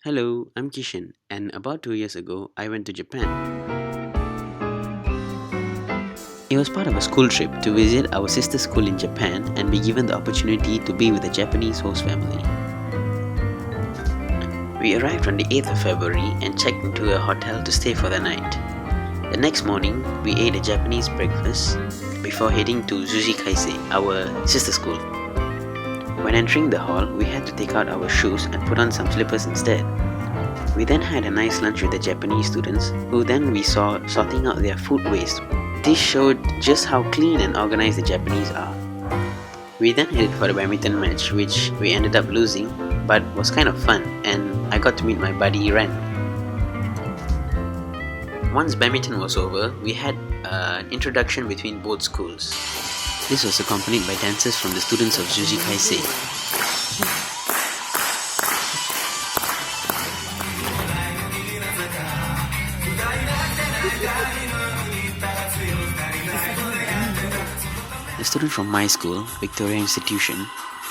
Hello, I'm Kishen, and about 2 years ago, I went to Japan. It was part of a school trip to visit our sister school in Japan and be given the opportunity to be with a Japanese host family. We arrived on the 8th of February and checked into a hotel to stay for the night. The next morning, we ate a Japanese breakfast before heading to Zuji Kaisei, our sister school. When entering the hall, we had to take out our shoes and put on some slippers instead. We then had a nice lunch with the Japanese students, who then we saw sorting out their food waste. This showed just how clean and organized the Japanese are. We then headed for a badminton match, which we ended up losing, but was kind of fun, and I got to meet my buddy Ren. Once badminton was over, we had an introduction between both schools. This was accompanied by dances from the students of Zuji Kaisei. The student from my school, Victoria Institution,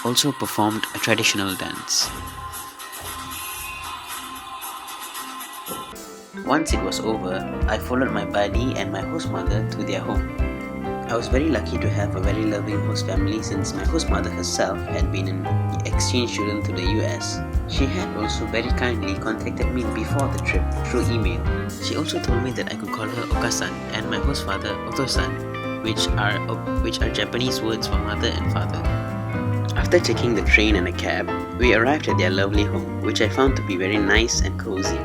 also performed a traditional dance. Once it was over, I followed my buddy and my host mother to their home. I was very lucky to have a very loving host family since my host mother herself had been an exchange student to the US. She had also very kindly contacted me before the trip through email. She also told me that I could call her Okasan and my host father Otosan, which are Japanese words for mother and father. After taking the train and a cab, we arrived at their lovely home, which I found to be very nice and cozy.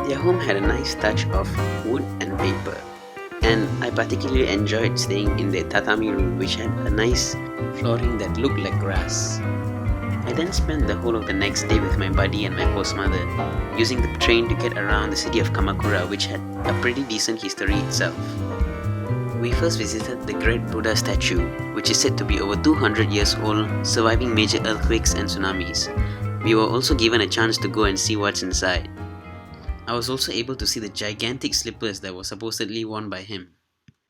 Their home had a nice touch of wood and paper, and I particularly enjoyed staying in the tatami room, which had a nice flooring that looked like grass. I then spent the whole of the next day with my buddy and my host mother, using the train to get around the city of Kamakura, which had a pretty decent history itself. We first visited the Great Buddha statue, which is said to be over 200 years old, surviving major earthquakes and tsunamis. We were also given a chance to go and see what's inside. I was also able to see the gigantic slippers that were supposedly worn by him.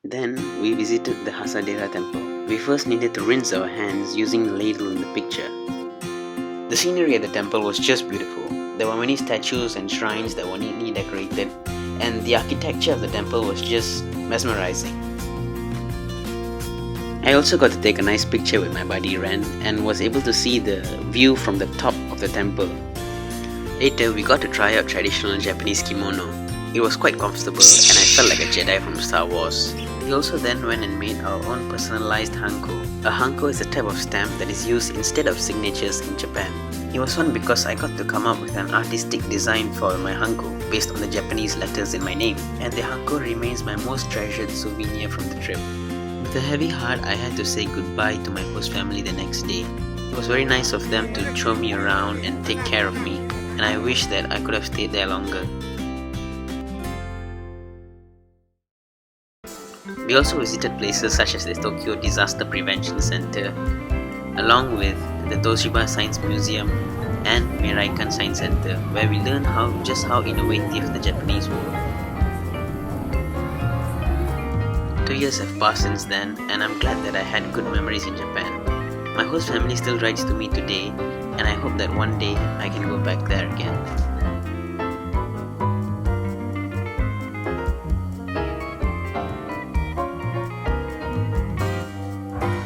Then we visited the Hasadera temple. We first needed to rinse our hands using the ladle in the picture. The scenery at the temple was just beautiful. There were many statues and shrines that were neatly decorated, and the architecture of the temple was just mesmerizing. I also got to take a nice picture with my buddy Ren and was able to see the view from the top of the temple. Later, we got to try out traditional Japanese kimono. It was quite comfortable and I felt like a Jedi from Star Wars. We also then went and made our own personalized hanko. A hanko is a type of stamp that is used instead of signatures in Japan. It was fun because I got to come up with an artistic design for my hanko based on the Japanese letters in my name, and the hanko remains my most treasured souvenir from the trip. With a heavy heart, I had to say goodbye to my host family the next day. It was very nice of them to show me around and take care of me, and I wish that I could have stayed there longer. We also visited places such as the Tokyo Disaster Prevention Center, along with the Toshiba Science Museum and Miraikan Science Center, where we learned just how innovative the Japanese were. 2 years have passed since then, and I'm glad that I had good memories in Japan. My host family still writes to me today, and I hope that one day I can go back there again.